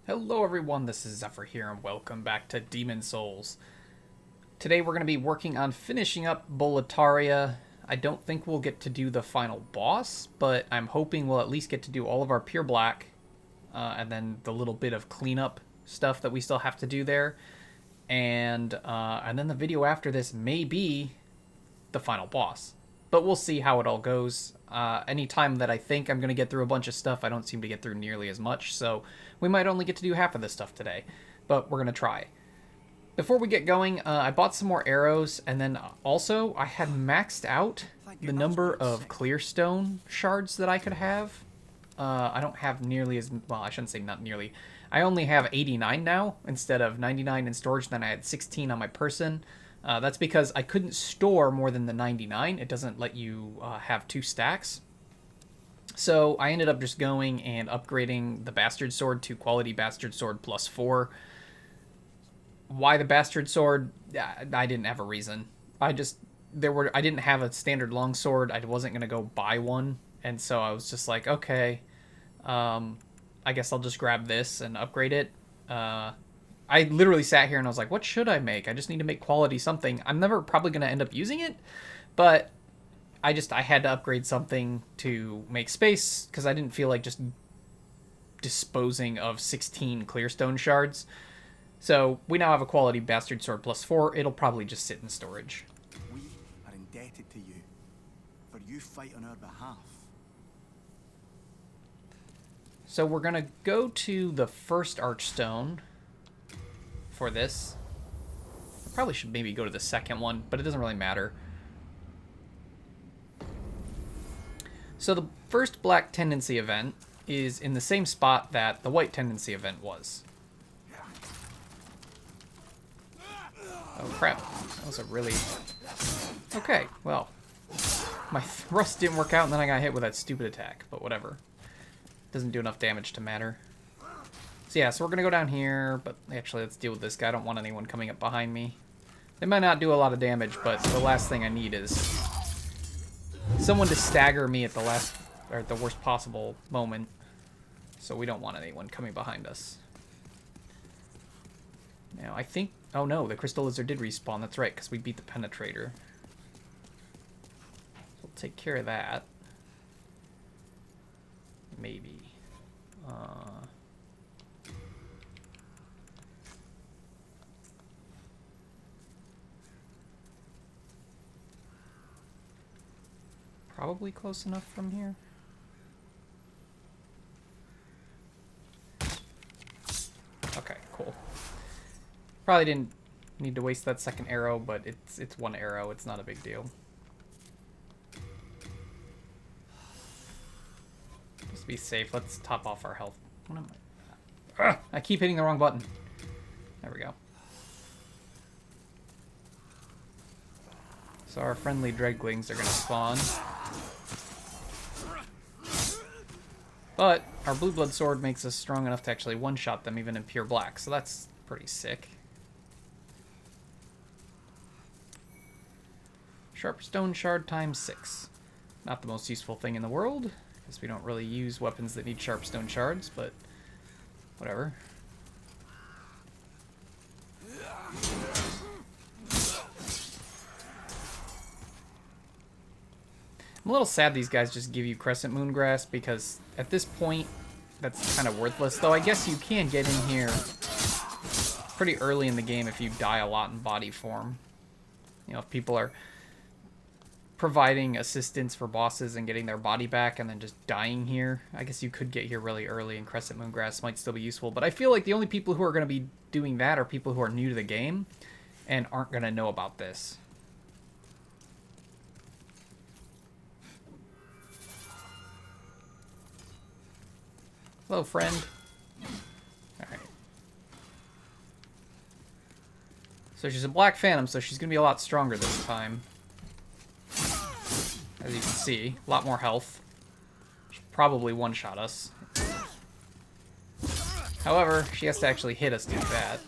Hello everyone, this is Xephyr here and welcome back to Demon Souls. Today we're going to be working on finishing up Boletaria. I don't think we'll get to do the final boss, but I'm hoping we'll at least get to do all of our Pure Black, and then the little bit of cleanup stuff that we still have to do there. And then the video after this may be the final boss. But we'll see how it all goes. Anytime that I think I'm going to get through a bunch of stuff, I don't seem to get through nearly as much, so we might only get to do half of this stuff today. But we're going to try. Before we get going, I bought some more arrows, and then also I had maxed out the number of clearstone shards that I could have. I don't have nearly as... well, I shouldn't say not nearly. I only have 89 now, instead of 99 in storage, then I had 16 on my person. That's because I couldn't store more than the 99. It doesn't let you have 2 stacks. So I ended up just going and upgrading the Bastard Sword to Quality Bastard Sword +4. Why the Bastard Sword? I didn't have a reason. I didn't have a standard longsword. I wasn't going to go buy one. And so I was just like, okay, I guess I'll just grab this and upgrade it. I literally sat here and I was like, what should I make? I just need to make quality something. I'm never probably going to end up using it, but I had to upgrade something to make space because I didn't feel like just disposing of 16 clearstone shards. So we now have a quality Bastard Sword +4. It'll probably just sit in storage. We are indebted to you, for you fight on our behalf. So we're going to go to the first Archstone for this. I probably should maybe go to the second one, but it doesn't really matter. So the first Black Tendency event is in the same spot that the White Tendency event was. Oh crap, that was a really... okay, well, my thrust didn't work out and then I got hit with that stupid attack, but whatever. Doesn't do enough damage to matter. So yeah, so we're going to go down here, but actually let's deal with this guy. I don't want anyone coming up behind me. They might not do a lot of damage, but the last thing I need is someone to stagger me at the worst possible moment. So we don't want anyone coming behind us. Now, I think... oh no, the Crystal Lizard did respawn. That's right, because we beat the Penetrator. So we'll take care of that. Maybe. Probably close enough from here. Okay, cool. Probably didn't need to waste that second arrow, but it's one arrow. It's not a big deal. Just be safe. Let's top off our health. What am I? Ugh, I keep hitting the wrong button. There we go. So our friendly Dreadglings are going to spawn. But our Blue Blood Sword makes us strong enough to actually one-shot them even in Pure Black, so that's pretty sick. Sharp Stone Shard ×6. Not the most useful thing in the world, because we don't really use weapons that need Sharp Stone Shards, but whatever. I'm a little sad these guys just give you Crescent Moon Grass, because at this point, that's kind of worthless. Though I guess you can get in here pretty early in the game if you die a lot in body form. You know, if people are providing assistance for bosses and getting their body back and then just dying here, I guess you could get here really early and Crescent Moon Grass might still be useful. But I feel like the only people who are going to be doing that are people who are new to the game and aren't going to know about this. Hello, friend. Alright. So she's a Black Phantom, so she's going to be a lot stronger this time. As you can see, a lot more health. She'll probably one-shot us. However, she has to actually hit us to do that.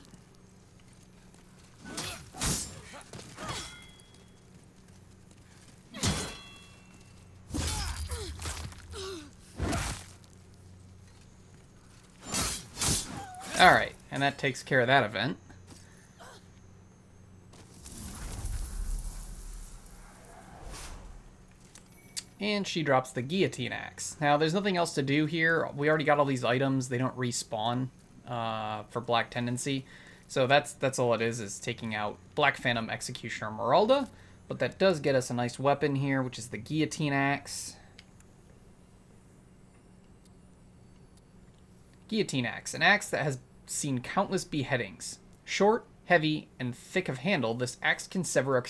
Alright, and that takes care of that event. And she drops the Guillotine Axe. Now, there's nothing else to do here. We already got all these items. They don't respawn for Black Tendency. So that's all it is taking out Black Phantom Executioner Meralda. But that does get us a nice weapon here, which is the Guillotine Axe. Guillotine Axe, an axe that has seen countless beheadings. Short, heavy, and thick of handle, this axe can sever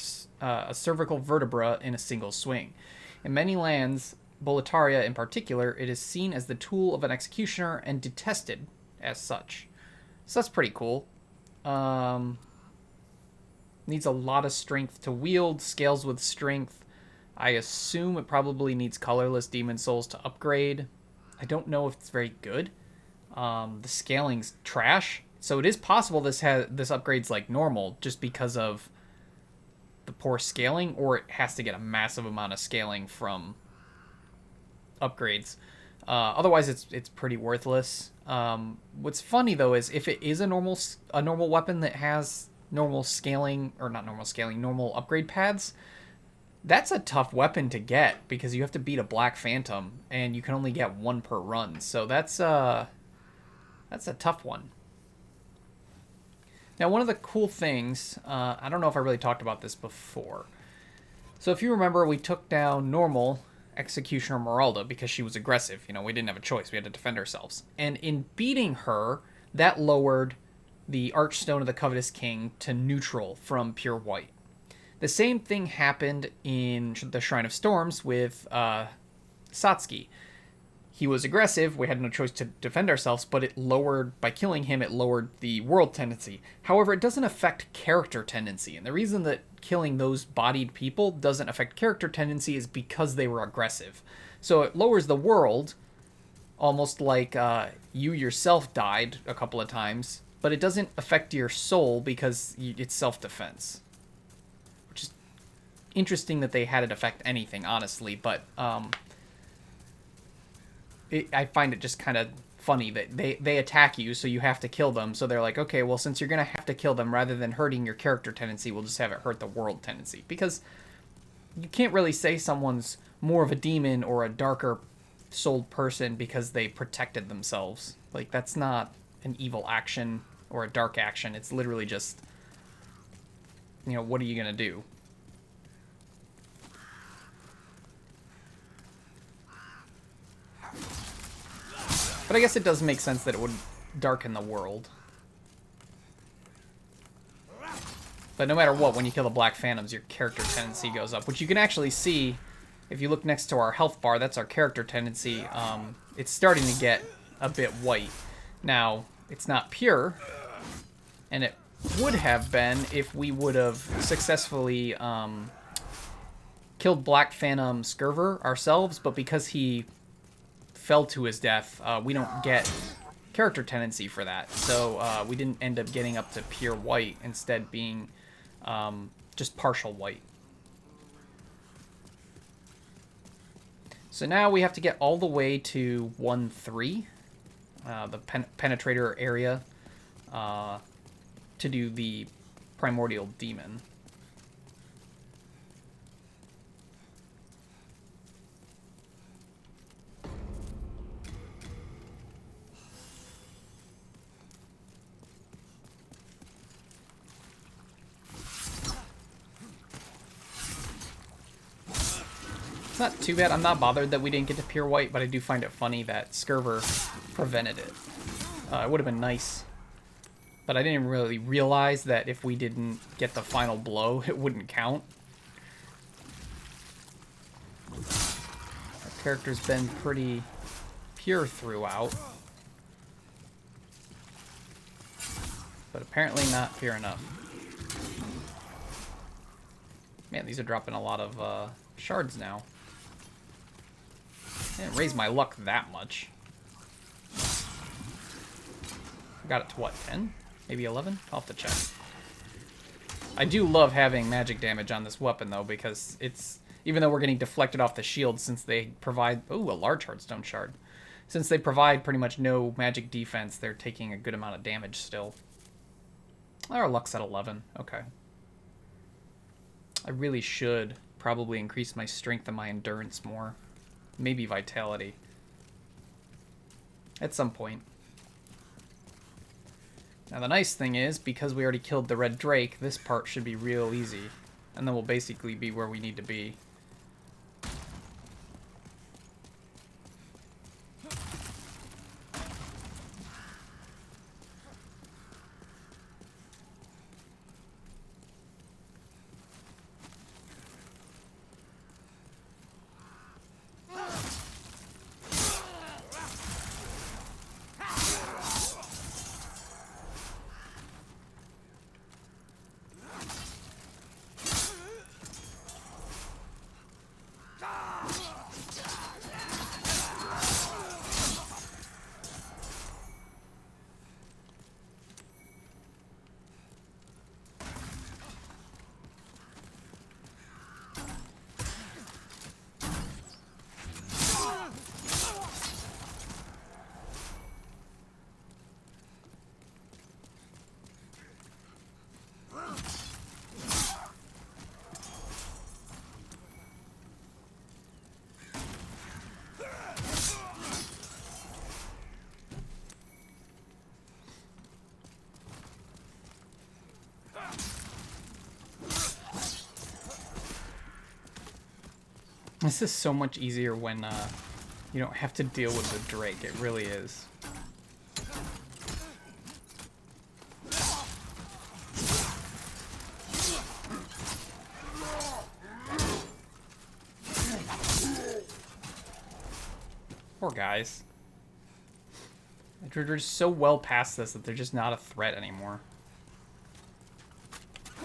a cervical vertebra in a single swing. In many lands, Boletaria in particular, it is seen as the tool of an executioner and detested as such. So that's pretty cool. Needs a lot of strength to wield, scales with strength. I assume it probably needs colorless demon souls to upgrade. I don't know if it's very good. The scaling's trash. So it is possible this upgrade's like normal just because of the poor scaling, or it has to get a massive amount of scaling from upgrades. Otherwise, it's pretty worthless. What's funny though is if it is a normal weapon that has normal scaling, or not normal scaling, normal upgrade paths, that's a tough weapon to get because you have to beat a Black Phantom and you can only get one per run. So that's a tough one. Now, one of the cool things, I don't know if I really talked about this before. So if you remember, we took down normal Executioner Meralda because she was aggressive. You know, we didn't have a choice. We had to defend ourselves. And in beating her, that lowered the Archstone of the Covetous King to neutral from pure white. The same thing happened in the Shrine of Storms with Satsuki. He was aggressive, we had no choice to defend ourselves, but it lowered, by killing him, it lowered the world tendency. However, it doesn't affect character tendency, and the reason that killing those bodied people doesn't affect character tendency is because they were aggressive. So it lowers the world, almost like you yourself died a couple of times, but it doesn't affect your soul because it's self-defense. Which is interesting that they had it affect anything, honestly, but I find it just kind of funny that they attack you, so you have to kill them. So they're like, okay, well, since you're going to have to kill them, rather than hurting your character tendency, we'll just have it hurt the world tendency. Because you can't really say someone's more of a demon or a darker souled person because they protected themselves. Like, that's not an evil action or a dark action. It's literally just, you know, what are you going to do? But I guess it does make sense that it would darken the world. But no matter what, when you kill the Black Phantoms, your character tendency goes up. Which you can actually see if you look next to our health bar. That's our character tendency. It's starting to get a bit white. Now, it's not pure. And it would have been if we would have successfully killed Black Phantom Xephyr ourselves. But because he fell to his death, we don't get character tendency for that, so we didn't end up getting up to pure white, instead being just partial white. So now we have to get all the way to 1-3, the penetrator area, to do the Primordial Demon. Not too bad. I'm not bothered that we didn't get to pure white, but I do find it funny that Xephyr prevented it. It would have been nice, but I didn't really realize that if we didn't get the final blow, it wouldn't count. Our character's been pretty pure throughout, but apparently not pure enough. Man, these are dropping a lot of shards now. I didn't raise my luck that much. Got it to what, 10? Maybe 11? I'll have to check. I do love having magic damage on this weapon, though, because it's... Even though we're getting deflected off the shield, since they provide... Ooh, a large Heartstone shard. Since they provide pretty much no magic defense, they're taking a good amount of damage still. Our luck's at 11. Okay. I really should probably increase my strength and my endurance more. Maybe vitality. At some point. Now the nice thing is, because we already killed the red drake, this part should be real easy. And then we'll basically be where we need to be. This is so much easier when you don't have to deal with the drake. It really is. Poor guys. They're just so well past this that they're just not a threat anymore.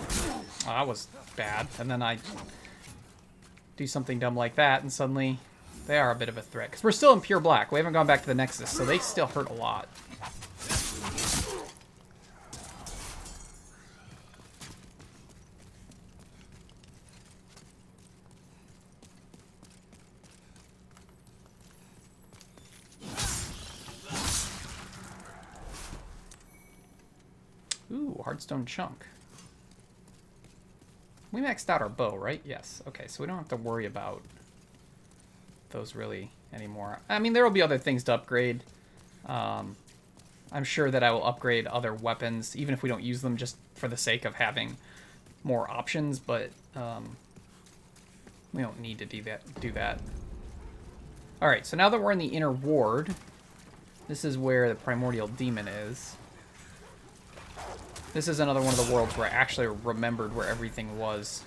Oh, that was bad. And then I do something dumb like that, and suddenly they are a bit of a threat. Because we're still in pure black. We haven't gone back to the Nexus, so they still hurt a lot. Ooh, Hardstone Chunk. We maxed out our bow, right? Yes. Okay, so we don't have to worry about those really anymore. I mean, there will be other things to upgrade. I'm sure that I will upgrade other weapons, even if we don't use them, just for the sake of having more options, but we don't need to do that. Alright, so now that we're in the inner ward, this is where the Primordial Demon is. This is another one of the worlds where I actually remembered where everything was.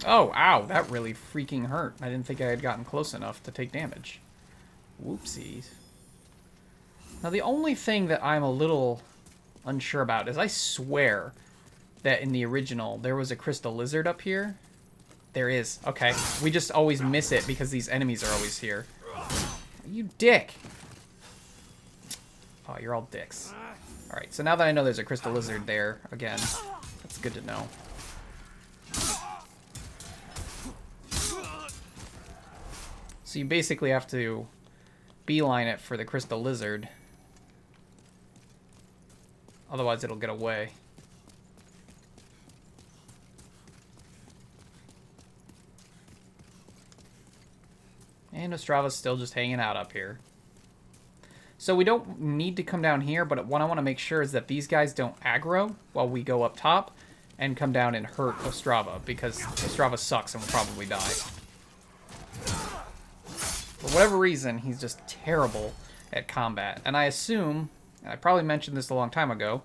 Oh, ow, that really freaking hurt. I didn't think I had gotten close enough to take damage. Whoopsies. Now, the only thing that I'm a little unsure about is I swear that in the original there was a crystal lizard up here. There is. Okay. We just always miss it because these enemies are always here. You dick. Oh, you're all dicks. Alright, so now that I know there's a crystal lizard there, again, that's good to know. So you basically have to beeline it for the crystal lizard. Otherwise it'll get away. And Ostrava's still just hanging out up here. So we don't need to come down here, but what I want to make sure is that these guys don't aggro while we go up top and come down and hurt Ostrava, because Ostrava sucks and will probably die. For whatever reason, he's just terrible at combat. And I assume, and I probably mentioned this a long time ago,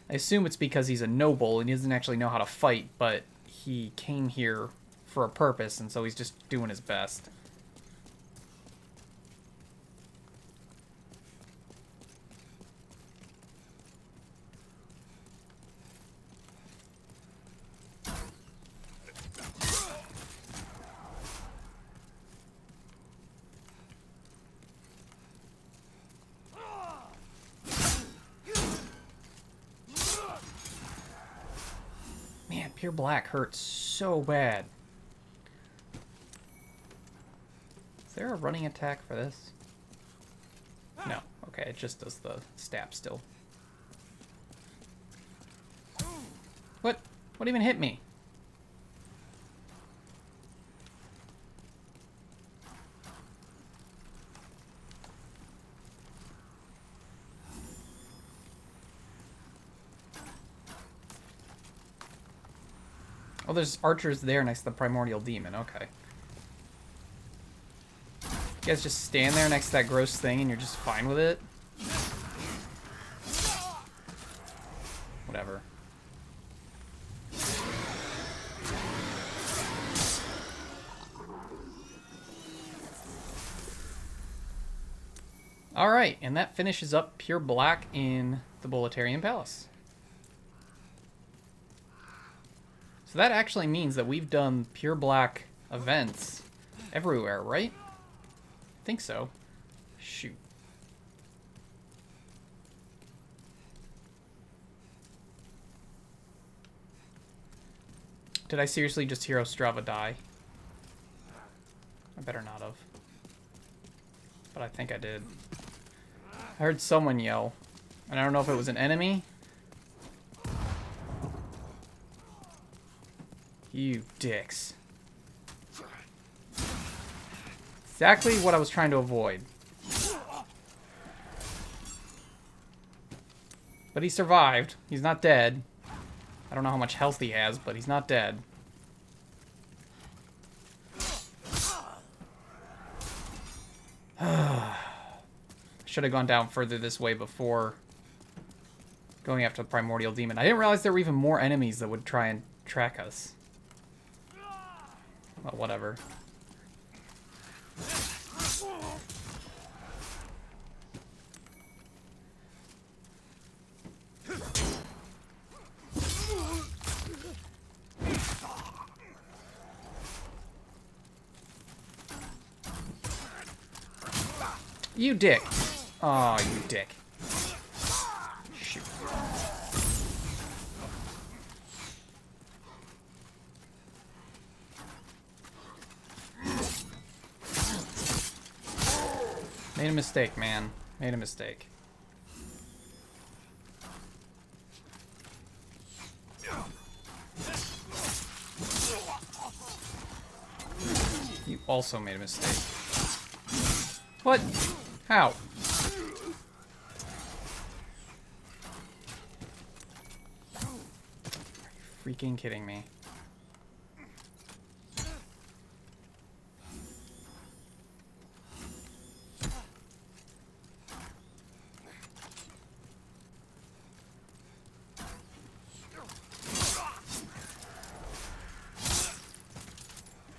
I assume it's because he's a noble and he doesn't actually know how to fight, but he came here for a purpose, and so he's just doing his best. Pure black hurts so bad. there a running attack for this? No. Okay, it just does the stab still. What? What even hit me? Oh, there's archers there next to the Primordial Demon. Okay. You guys just stand there next to that gross thing and you're just fine with it? Whatever. Alright, and that finishes up Pure Black in the Boletarian Palace. So that actually means that we've done Pure Black events everywhere, right? I think so. Shoot. Did I seriously just hear Ostrava die? I better not have. But I think I did. I heard someone yell. And I don't know if it was an enemy. You dicks. Exactly what I was trying to avoid. But he survived. He's not dead. I don't know how much health he has, but he's not dead. Should have gone down further this way before going after the Primordial Demon. I didn't realize there were even more enemies that would try and track us. Well, whatever. You dick. Oh, you dick. Shoot. Made a mistake, man. Made a mistake. You also made a mistake. What? How? Are you freaking kidding me?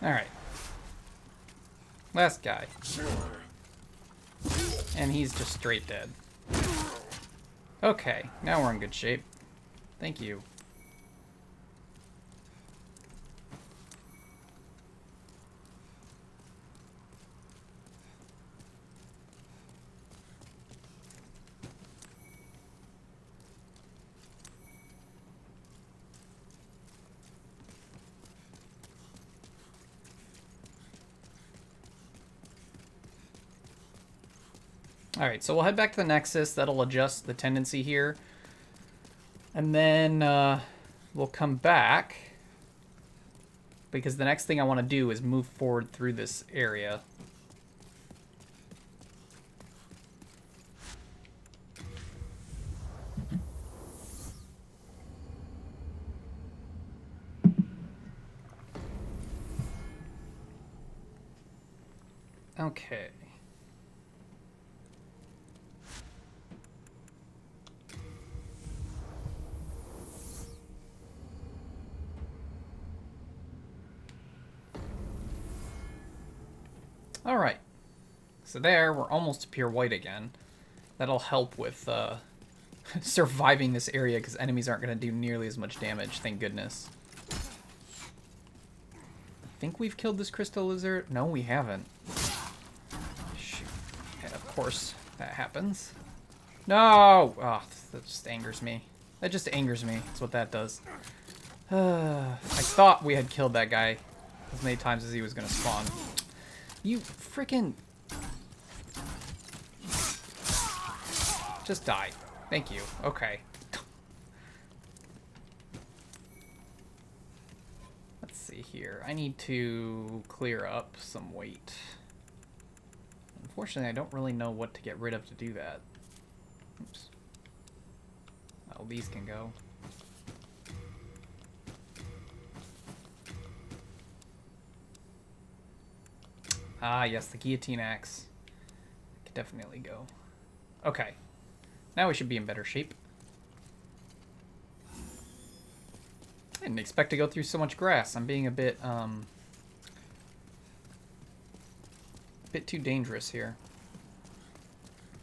Alright. Last guy. And he's just straight dead. Okay, now we're in good shape. Thank you. Alright, so we'll head back to the Nexus. That'll adjust the tendency here. And then we'll come back. Because the next thing I want to do is move forward through this area. Okay. Alright, so there, we're almost to pure white again. That'll help with surviving this area, because enemies aren't going to do nearly as much damage, thank goodness. I think we've killed this crystal lizard. No, we haven't. Shoot. And of course, that happens. No! Oh, that just angers me. That just angers me, that's what that does. I thought we had killed that guy as many times as he was going to spawn. You freaking... Just die. Thank you. Okay. Let's see here. I need to clear up some weight. Unfortunately, I don't really know what to get rid of to do that. Oops. Oh, these can go. Ah, yes, the Guillotine Axe. Could definitely go. Okay. Now we should be in better shape. I didn't expect to go through so much grass. I'm being a bit too dangerous here.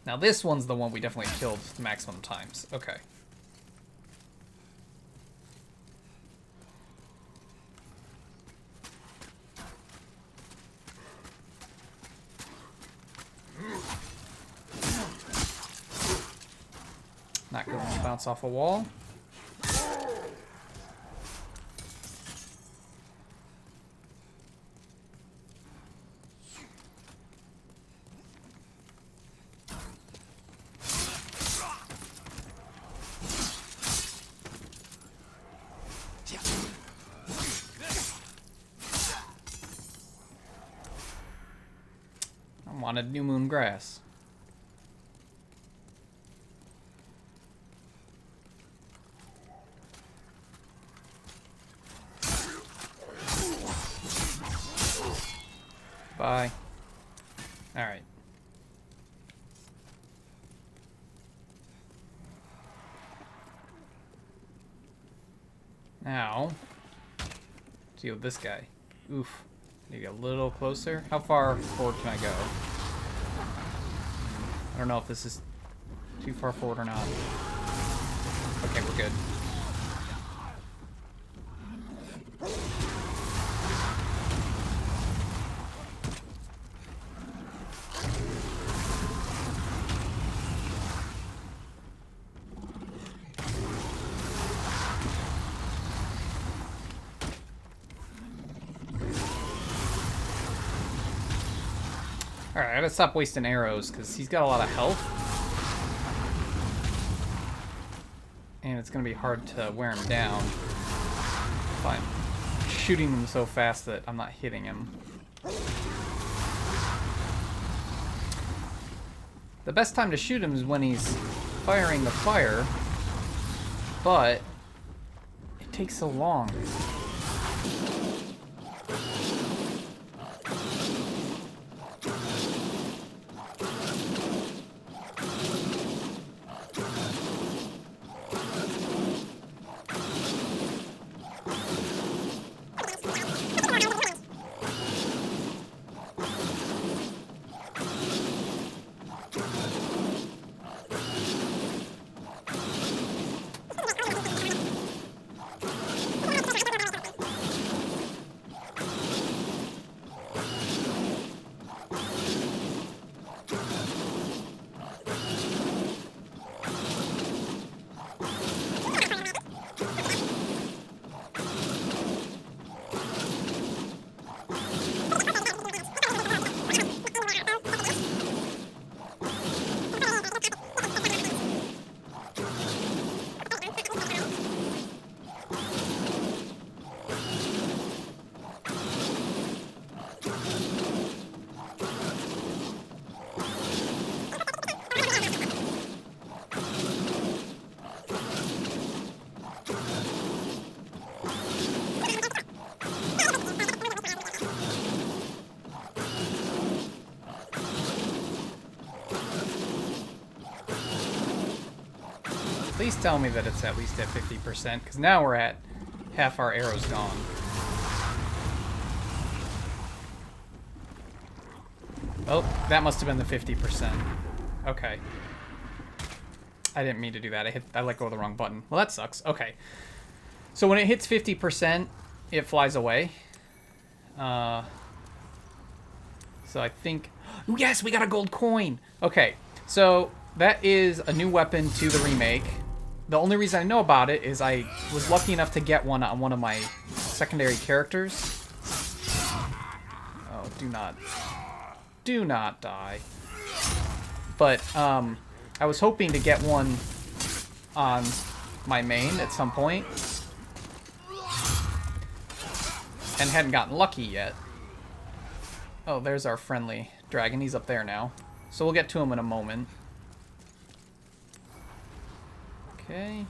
Now this one's the one we definitely killed the maximum times. Okay. Not going to bounce off a wall. I wanted new moon grass. Bye. Alright. Now, deal with this guy. Oof. Need to get a little closer. How far forward can I go? I don't know if this is too far forward or not. Okay, we're good. Alright, I gotta stop wasting arrows, because he's got a lot of health. And it's gonna be hard to wear him down if I'm shooting him so fast that I'm not hitting him. The best time to shoot him is when he's firing the fire, but it takes so long. Please tell me that it's at least at 50%, because now we're at half our arrows gone. Oh, that must have been the 50%. Okay. I didn't mean to do that. I let go of the wrong button. Well, that sucks. Okay. So when it hits 50%, it flies away. So I think... Yes, we got a gold coin! Okay, so that is a new weapon to the remake. The only reason I know about it is I was lucky enough to get one on one of my secondary characters. Oh, do not Do not die. But I was hoping to get one on my main at some point, and hadn't gotten lucky yet. Oh, there's our friendly dragon. He's up there now. So we'll get to him in a moment. Okay.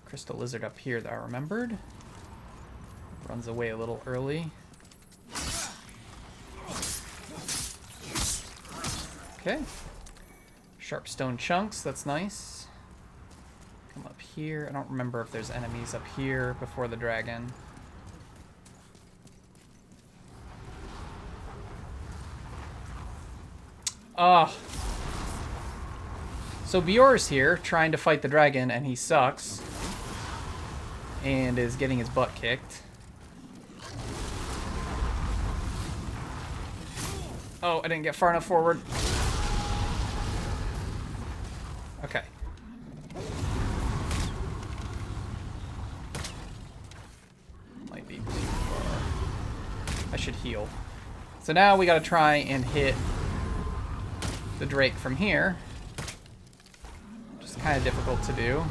Crystal lizard up here that I remembered. Runs away a little early. Okay. Sharp stone chunks, that's nice. Come up here. I don't remember if there's enemies up here before the dragon. Ugh. So Bjor's here, trying to fight the dragon, and he sucks. And is getting his butt kicked. Oh, I didn't get far enough forward. Okay. Might be too far. I should heal. So now we gotta try and hit the Drake from here. Which is kind of difficult to do.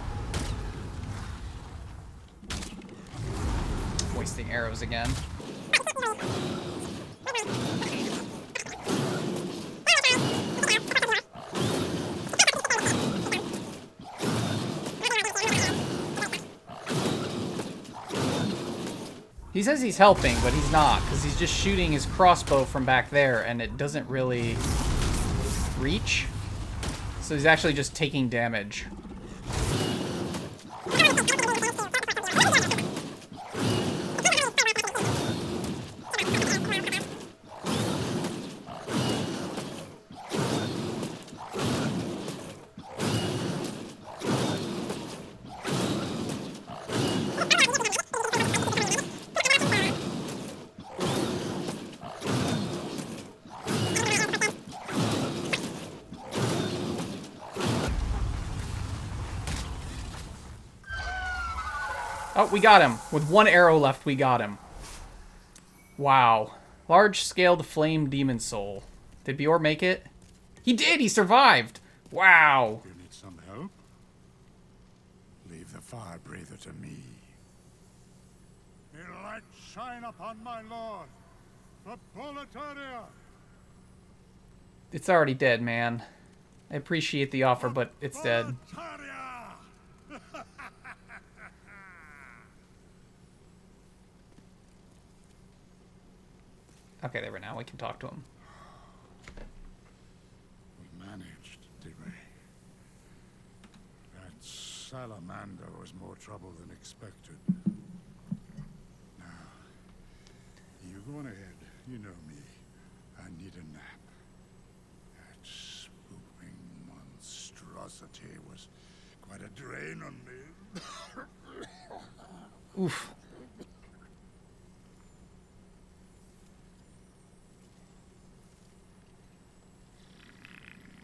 Wasting arrows again. He says he's helping, but he's not, because he's just shooting his crossbow from back there, and it doesn't really reach. So he's actually just taking damage. Oh, we got him. With one arrow left, we got him. Wow. Large-scaled flame demon soul. Did Bjor make it? He did! He survived! Wow. You need some help? Leave the fire breather to me. May light shine upon my lord, the Boletaria. It's already dead, man. I appreciate the offer, but it's dead. Boletaria! Okay, there we now. We can talk to him. We managed, did we? That salamander was more trouble than expected. Now, you go on ahead. You know me. I need a nap. That swooping monstrosity was quite a drain on me. Oof.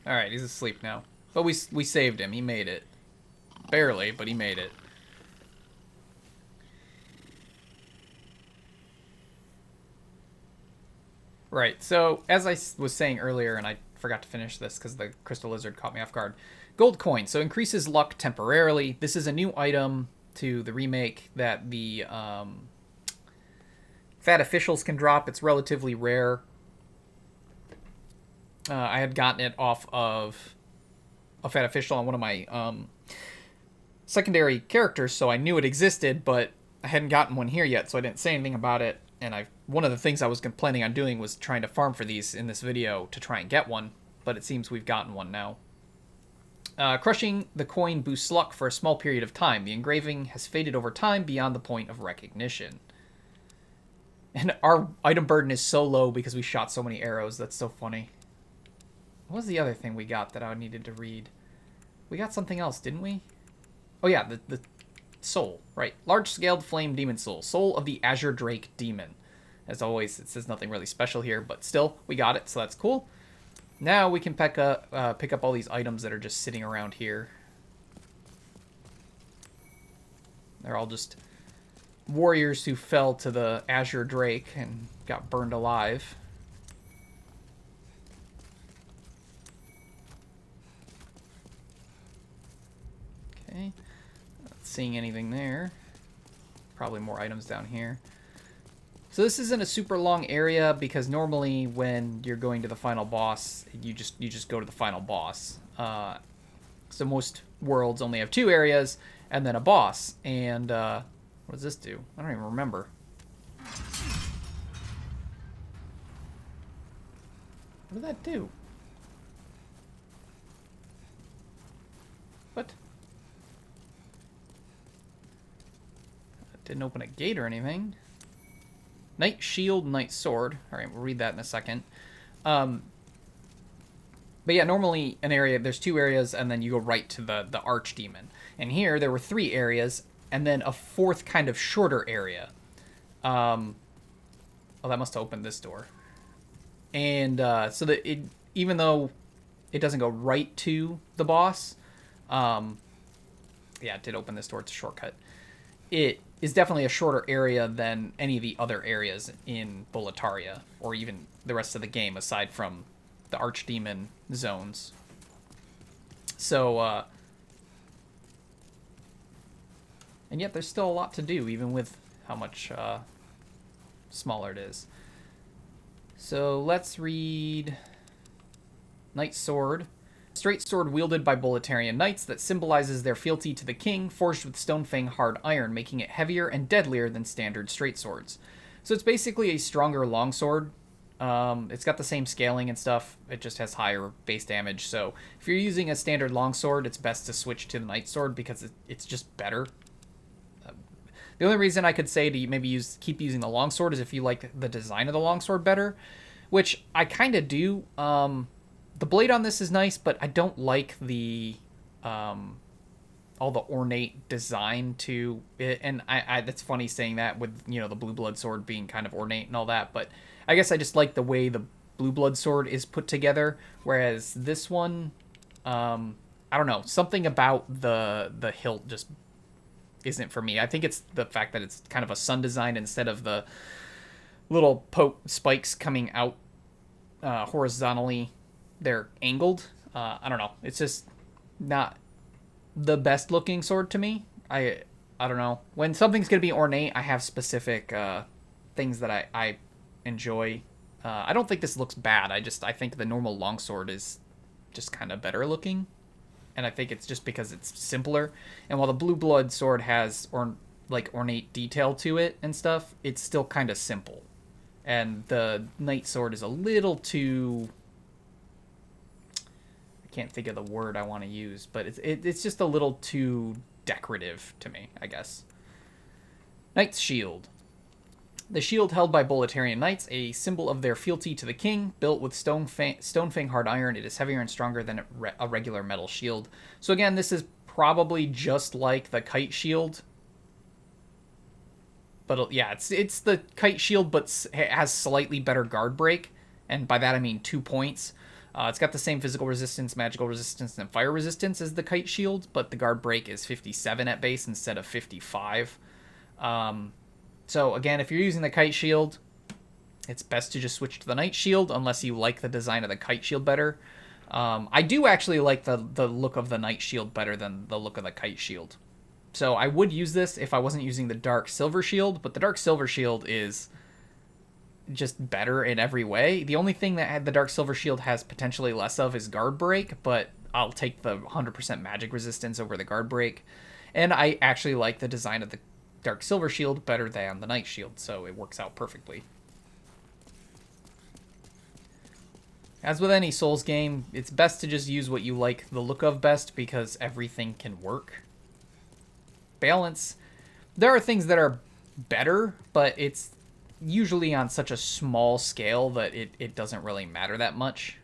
Alright, he's asleep now. But we saved him. He made it. Barely, but he made it. Right, so as I was saying earlier, and I forgot to finish this because the crystal lizard caught me off guard. Gold coin, so increases luck temporarily. This is a new item to the remake that the fat officials can drop. It's relatively rare. I had gotten it off of a fat official on one of my secondary characters, so I knew it existed, but I hadn't gotten one here yet, so I didn't say anything about it. And one of the things I was planning on doing was trying to farm for these in this video to try and get one, but it seems we've gotten one now. Crushing the coin boosts luck for a small period of time. The engraving has faded over time beyond the point of recognition. And our item burden is so low because we shot so many arrows. That's so funny. What was the other thing we got that I needed to read? We got something else, didn't we? Oh yeah, the soul, right. Large-scaled flame demon soul. Soul of the Azure Drake Demon. As always, it says nothing really special here, but still, we got it, so that's cool. Now we can pick up all these items that are just sitting around here. They're all just warriors who fell to the Azure Drake and got burned alive. Okay. Not seeing anything there. Probably more items down here. So this isn't a super long area because normally when you're going to the final boss, you just go to the final boss. So most worlds only have 2 areas and then a boss. And what does this do? I don't even remember. What did that do? What? It didn't open a gate or anything. Knight Shield, Knight Sword. Alright, we'll read that in a second. But yeah, normally an area, there's 2 areas, and then you go right to the Archdemon. And here, there were 3 areas, and then a 4th kind of shorter area. Oh, that must have opened this door. And so that even though it doesn't go right to the boss, yeah, it did open this door. It's a shortcut. It is definitely a shorter area than any of the other areas in Boletaria, or even the rest of the game, aside from the Archdemon zones. So, and yet there's still a lot to do, even with how much smaller it is. So let's read Knight Sword. Straight sword wielded by Boletarian knights that symbolizes their fealty to the king, forged with Stonefang hard iron, making it heavier and deadlier than standard straight swords. So it's basically a stronger longsword. It's got the same scaling and stuff. It just has higher base damage. So if you're using a standard longsword, it's best to switch to the Knight Sword because it's just better. The only reason I could say to maybe keep using the longsword is if you like the design of the longsword better, which I kind of do. The blade on this is nice, but I don't like the all the ornate design to it. And I that's funny saying that with, you know, the blue blood sword being kind of ornate and all that, but I guess I just like the way the blue blood sword is put together, whereas this one, I don't know, something about the hilt just isn't for me. I think it's the fact that it's kind of a sun design instead of the little poke spikes coming out horizontally. They're angled. I don't know. It's just not the best looking sword to me. I don't know. When something's going to be ornate, I have specific things that I enjoy. I don't think this looks bad. I think the normal longsword is just kind of better looking. And I think it's just because it's simpler. And while the blue blood sword has ornate detail to it and stuff, it's still kind of simple. And the knight sword is a little too... can't think of the word I want to use, but it's just a little too decorative to me, I guess. Knight's Shield. The shield held by Boletarian knights, a symbol of their fealty to the king, built with Stonefang hard iron. It is heavier and stronger than a regular metal shield. So again, this is probably just like the kite shield. But yeah, it's the kite shield, but it has slightly better guard break, and by that I mean 2 points. It's got the same physical resistance, magical resistance, and fire resistance as the kite shield, but the guard break is 57 at base instead of 55. So again, if you're using the kite shield, it's best to just switch to the knight shield unless you like the design of the kite shield better. I do actually like the look of the knight shield better than the look of the kite shield. So I would use this if I wasn't using the dark silver shield, but the dark silver shield is just better in every way. The only thing that the dark silver shield has potentially less of is guard break, but I'll take the 100% magic resistance over the guard break. And I actually like the design of the dark silver shield better than the knight shield, so it works out perfectly. As with any Souls game, it's best to just use what you like the look of best because everything can work. Balance. There are things that are better, but it's usually on such a small scale that it doesn't really matter that much.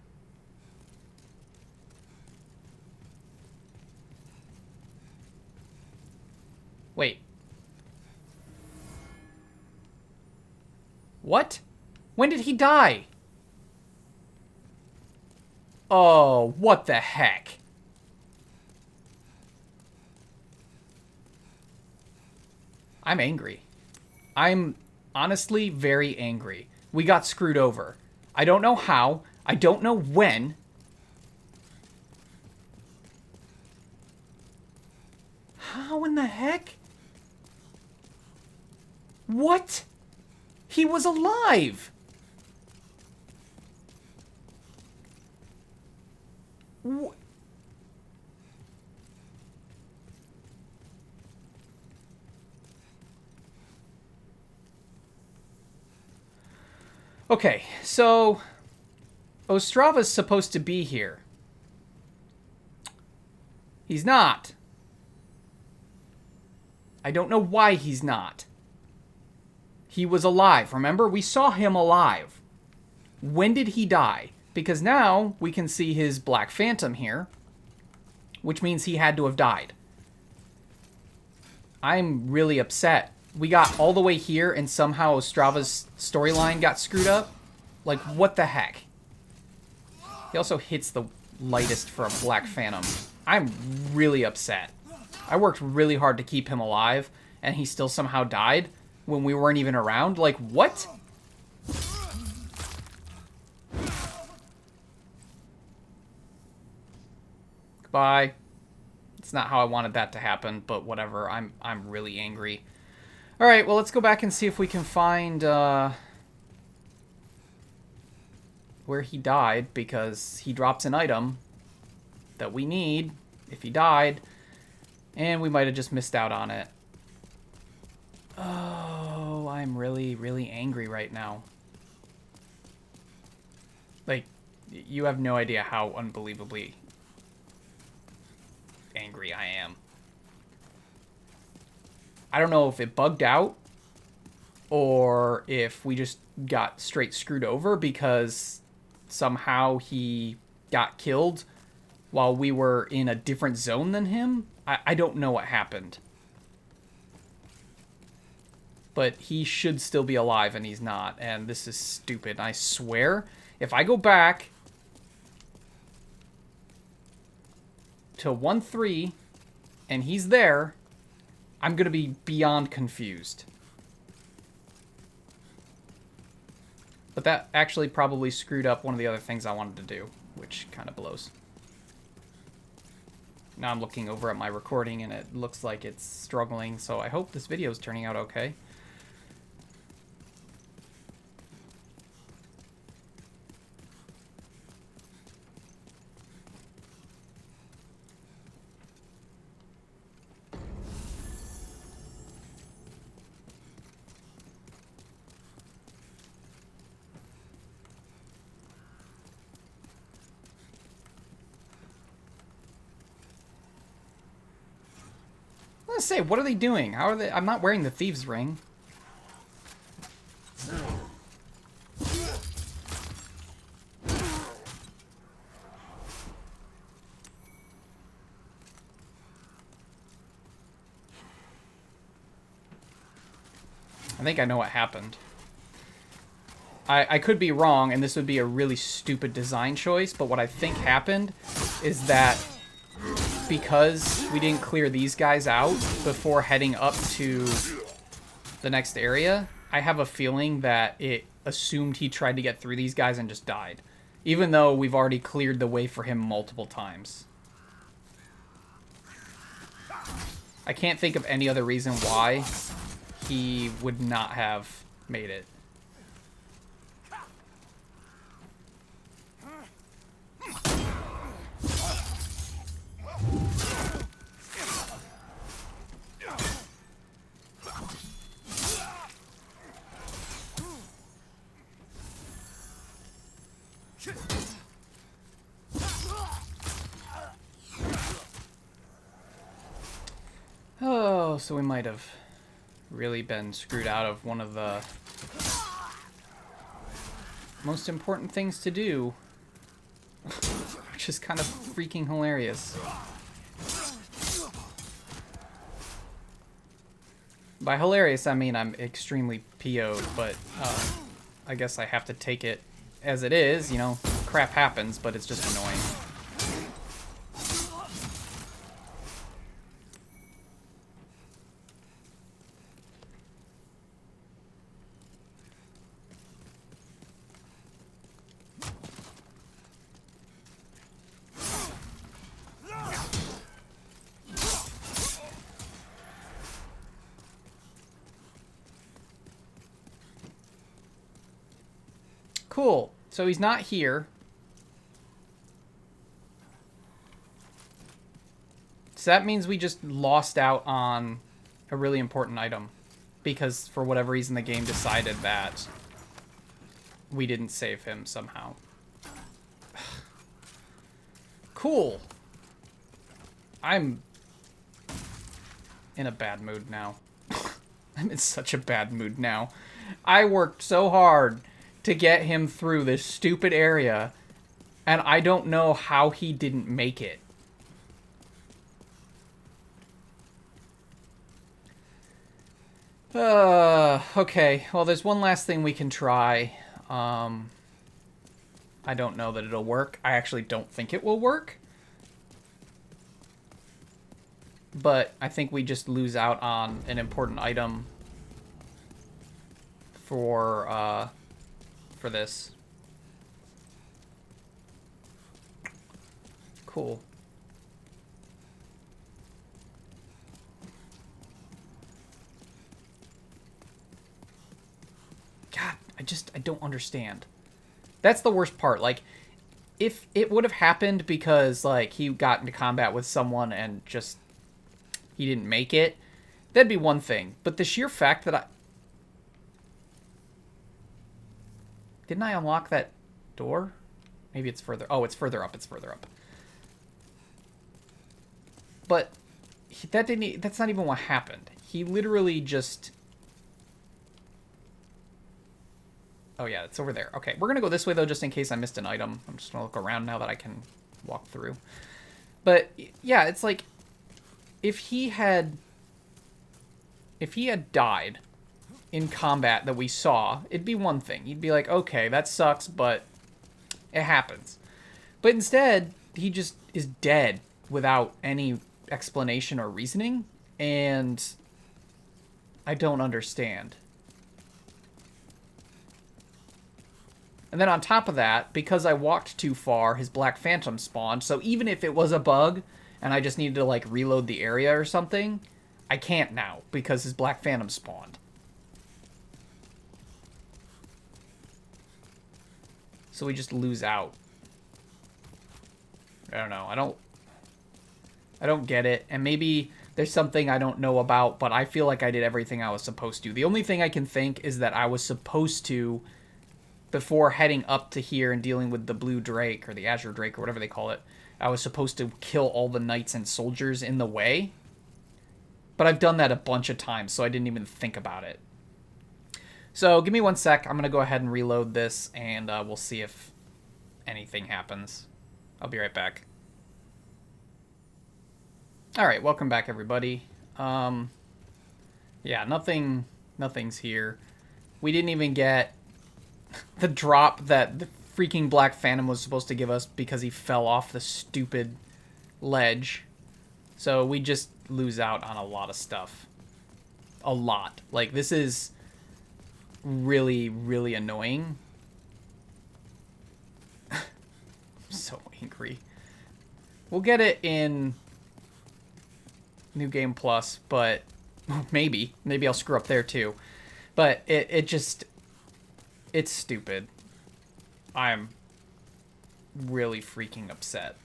Wait. What? When did he die? Oh, what the heck? I'm angry. I'm honestly very angry. We got screwed over. I don't know how. I don't know when. How in the heck? What? He was alive! What? Okay, so Ostrava's supposed to be here. He's not. I don't know why he's not. He was alive, remember? We saw him alive. When did he die? Because now we can see his Black Phantom here, which means he had to have died. I'm really upset. We got all the way here and somehow Ostrava's storyline got screwed up. Like, what the heck? He also hits the lightest for a Black Phantom. I'm really upset. I worked really hard to keep him alive, and he still somehow died when we weren't even around. Like, what? Goodbye. It's not how I wanted that to happen, but whatever. I'm really angry. All right, well, let's go back and see if we can find where he died, because he drops an item that we need if he died, and we might have just missed out on it. Oh, I'm really, really angry right now. Like, you have no idea how unbelievably angry I am. I don't know if it bugged out or if we just got straight screwed over because somehow he got killed while we were in a different zone than him. I don't know what happened. But he should still be alive and he's not. And this is stupid. I swear, if I go back to 1-3 and he's there, I'm going to be beyond confused. But that actually probably screwed up one of the other things I wanted to do, which kind of blows. Now I'm looking over at my recording and it looks like it's struggling, so I hope this video is turning out okay. Let's say, what are they doing? How are they? I'm not wearing the thieves' ring. I think I know what happened. I could be wrong, and this would be a really stupid design choice, but what I think happened is that because we didn't clear these guys out before heading up to the next area, I have a feeling that it assumed he tried to get through these guys and just died, even though we've already cleared the way for him multiple times. I can't think of any other reason why he would not have made it. Oh, so we might have really been screwed out of one of the most important things to do, which is kind of freaking hilarious. By hilarious, I mean I'm extremely PO'd, but I guess I have to take it as it is. You know, crap happens, but it's just annoying. Cool. So he's not here. So that means we just lost out on a really important item. Because for whatever reason the game decided that we didn't save him somehow. Cool. I'm in a bad mood now. I'm in such a bad mood now. I worked so hard to get him through this stupid area, and I don't know how he didn't make it. Okay. Well, there's one last thing we can try. I don't know that it'll work. I actually don't think it will work. But I think we just lose out on an important item for this. Cool. God, I don't understand. That's the worst part. Like, if it would have happened because, like, he got into combat with someone and just he didn't make it, that'd be one thing. But the sheer fact that Didn't I unlock that door? Maybe it's further... Oh, it's further up. It's further up. But that's not even what happened. He literally just... Oh, yeah, it's over there. Okay, we're going to go this way, though, just in case I missed an item. I'm just going to look around now that I can walk through. But, yeah, it's like... If he had died in combat that we saw, it'd be one thing. You'd be like, okay, that sucks, but it happens. But instead, he just is dead without any explanation or reasoning, and I don't understand. And then on top of that, because I walked too far, his Black Phantom spawned, so even if it was a bug, and I just needed to, like, reload the area or something, I can't now, because his Black Phantom spawned. So we just lose out. I don't know. I don't get it. And maybe there's something I don't know about, but I feel like I did everything I was supposed to. The only thing I can think is that I was supposed to, before heading up to here and dealing with the Blue Drake, or the Azure Drake, or whatever they call it, I was supposed to kill all the knights and soldiers in the way. But I've done that a bunch of times, so I didn't even think about it. So, give me one sec. I'm going to go ahead and reload this, and we'll see if anything happens. I'll be right back. Alright, welcome back, everybody. Yeah, nothing's here. We didn't even get the drop that the freaking Black Phantom was supposed to give us because he fell off the stupid ledge. So we just lose out on a lot of stuff. A lot. Like, this is really, really annoying. I'm so angry. We'll get it in New Game Plus, but maybe I'll screw up there too. But it's stupid. I'm really freaking upset.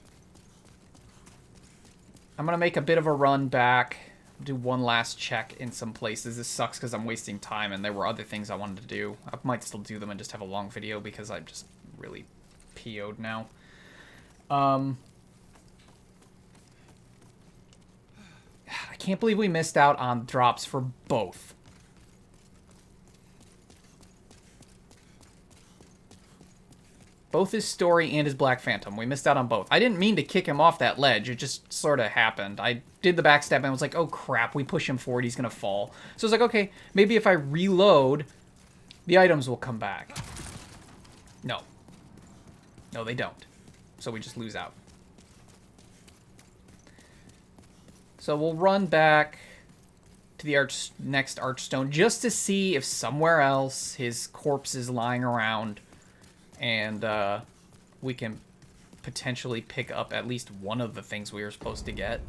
I'm gonna make a bit of a run back, do one last check in some places. This sucks because I'm wasting time, and there were other things I wanted to do. I might still do them and just have a long video because I'm just really PO'd now. I can't believe we missed out on drops for both. Both his story and his Black Phantom. We missed out on both. I didn't mean to kick him off that ledge. It just sort of happened. I did the backstab and I was like, oh crap, we push him forward, he's going to fall. So I was like, okay, maybe if I reload, the items will come back. No. No, they don't. So we just lose out. So we'll run back to the next Archstone just to see if somewhere else his corpse is lying around. And we can potentially pick up at least one of the things we were supposed to get.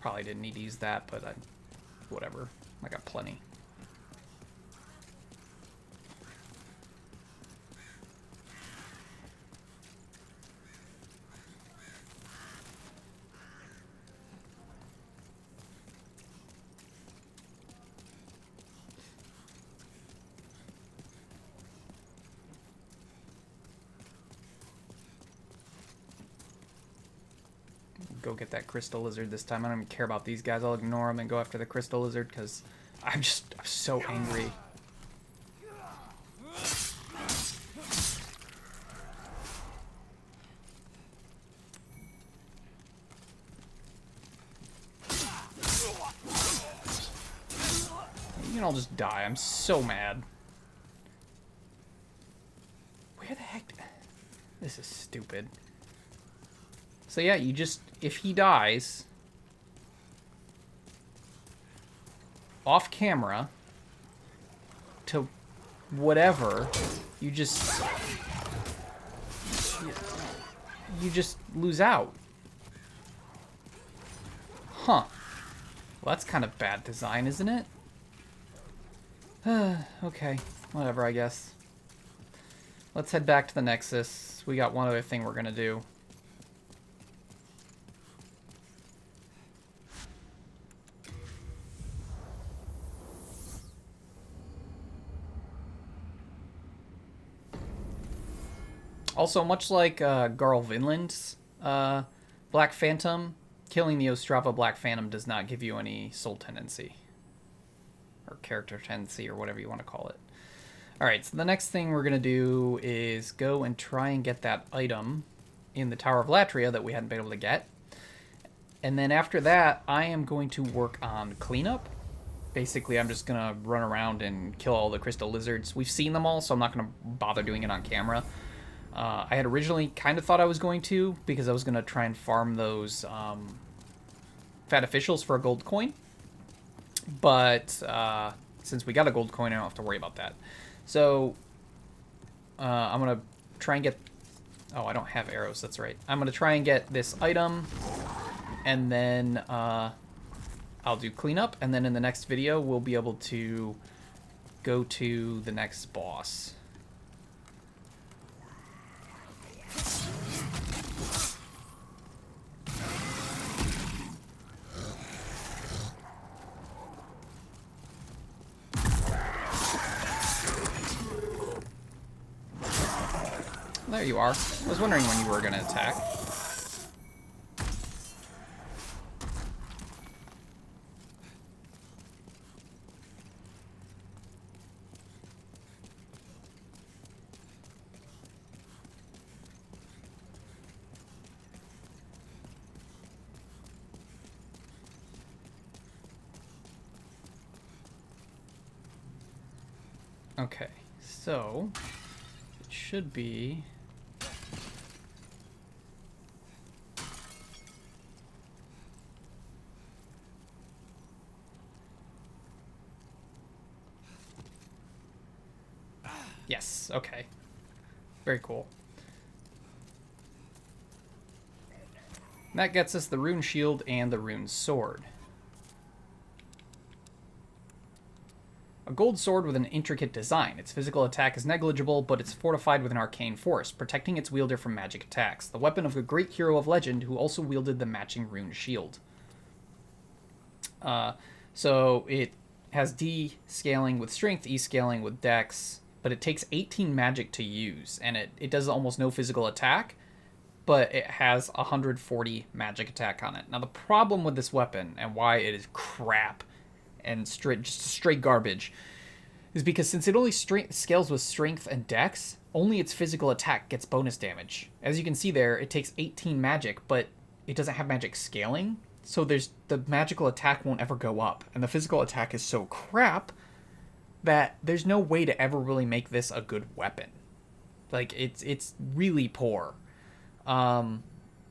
Probably didn't need to use that, but whatever. I got plenty. Go get that crystal lizard this time. I don't even care about these guys. I'll ignore them and go after the crystal lizard because I'm so angry. You can all just die. I'm so mad. Where the heck? This is stupid. So yeah, you just, if he dies, off camera, to whatever, you just lose out. Huh. Well, that's kind of bad design, isn't it? Okay, whatever, I guess. Let's head back to the Nexus. We got one other thing we're gonna do. Also, much like Garl Vinland's Black Phantom, killing the Ostrava Black Phantom does not give you any soul tendency. Or character tendency, or whatever you want to call it. Alright, so the next thing we're going to do is go and try and get that item in the Tower of Latria that we hadn't been able to get. And then after that, I am going to work on cleanup. Basically, I'm just going to run around and kill all the crystal lizards. We've seen them all, so I'm not going to bother doing it on camera. I had originally kind of thought I was going to, because I was going to try and farm those fat officials for a gold coin. But since we got a gold coin, I don't have to worry about that. So I'm going to try and get... Oh, I don't have arrows, that's right. I'm going to try and get this item, and then I'll do cleanup, and then in the next video, we'll be able to go to the next boss. There you are. I was wondering when you were going to attack. Okay, so it should be... Yes, okay. Very cool. And that gets us the Rune Shield and the Rune Sword. A gold sword with an intricate design. Its physical attack is negligible, but it's fortified with an arcane force, protecting its wielder from magic attacks. The weapon of a great hero of legend who also wielded the matching Rune Shield. So it has D scaling with strength, E scaling with dex, but it takes 18 magic to use, and it does almost no physical attack, but it has 140 magic attack on it. Now the problem with this weapon, and why it is crap and just straight garbage, is because since it only scales with strength and dex, only its physical attack gets bonus damage. As you can see there, it takes 18 magic, but it doesn't have magic scaling, so the magical attack won't ever go up, and the physical attack is so crap that there's no way to ever really make this a good weapon. Like, it's really poor.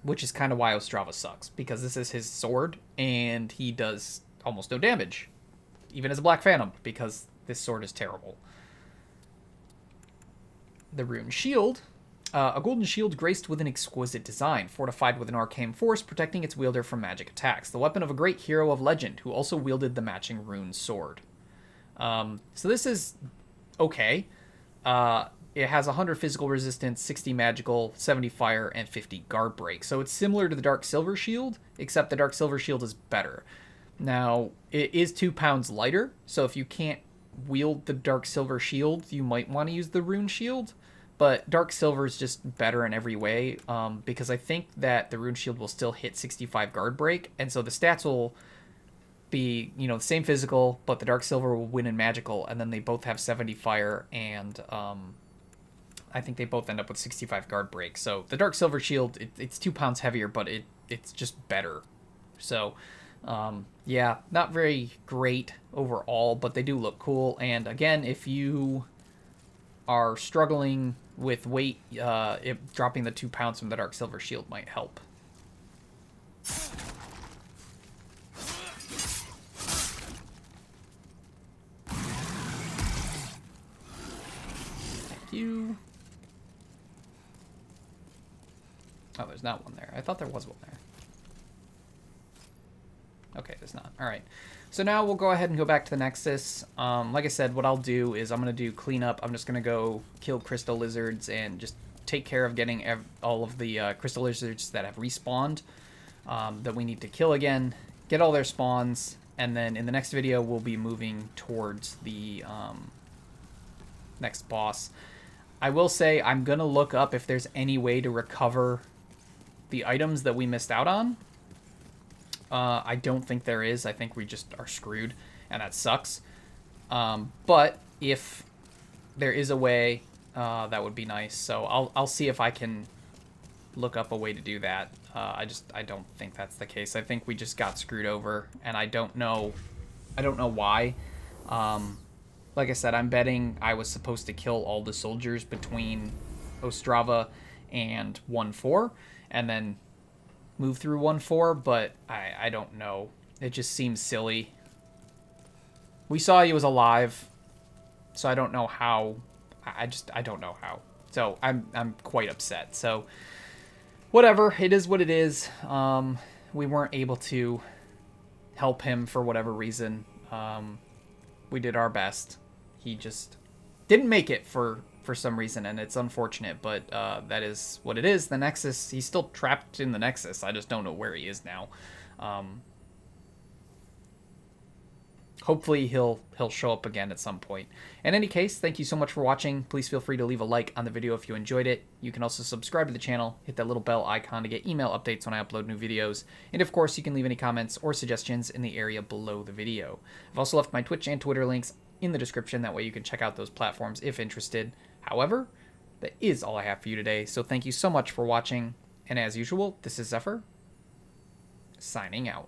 Which is kind of why Ostrava sucks, because this is his sword, and he does almost no damage, even as a Black Phantom, because this sword is terrible. The Rune Shield A golden shield graced with an exquisite design, fortified with an arcane force, protecting its wielder from magic attacks. The weapon of a great hero of legend, who also wielded the matching rune sword. So this is okay. It has 100 physical resistance, 60 magical, 70 fire, and 50 guard break. So it's similar to the Dark Silver Shield, except the Dark Silver Shield is better. Now, it is 2 pounds lighter, so if you can't wield the Dark Silver Shield, you might want to use the Rune Shield. But Dark Silver is just better in every way, because I think that the Rune Shield will still hit 65 guard break, and so the stats will be, the same physical, but the Dark Silver will win in magical, and then they both have 70 fire, and I think they both end up with 65 guard break. So the Dark Silver Shield, it's 2 pounds heavier, but it's just better. So, yeah, not very great overall, but they do look cool. And again, if you are struggling with weight, dropping the 2 pounds from the Dark Silver Shield might help. Thank you. Oh, there's not one there. I thought there was one there. Okay, there's not. All right. So now we'll go ahead and go back to the Nexus. Like I said, what I'll do is I'm going to do cleanup. I'm just going to go kill crystal lizards and just take care of getting all of the crystal lizards that have respawned that we need to kill again, get all their spawns, and then in the next video we'll be moving towards the next boss. I will say I'm going to look up if there's any way to recover the items that we missed out on. I don't think there is. I think we just are screwed, and that sucks. But if there is a way, that would be nice. So I'll see if I can look up a way to do that. I don't think that's the case. I think we just got screwed over, and I don't know why. Like I said, I'm betting I was supposed to kill all the soldiers between Ostrava and 1-4, and then move through 1-4, but I don't know. It just seems silly. We saw he was alive, so I don't know how. I don't know how. So I'm quite upset. So whatever, it is what it is. We weren't able to help him for whatever reason. We did our best. He just didn't make it for some reason, and it's unfortunate, but that is what it is. The Nexus, he's still trapped in the Nexus. I just don't know where he is now. Hopefully he'll show up again at some point. In any case, thank you so much for watching. Please feel free to leave a like on the video if you enjoyed it. You can also subscribe to the channel, hit that little bell icon to get email updates when I upload new videos. And of course, you can leave any comments or suggestions in the area below the video. I've also left my Twitch and Twitter links in the description. That way you can check out those platforms if interested. However, that is all I have for you today. So thank you so much for watching. And as usual, this is Xephyr, signing out.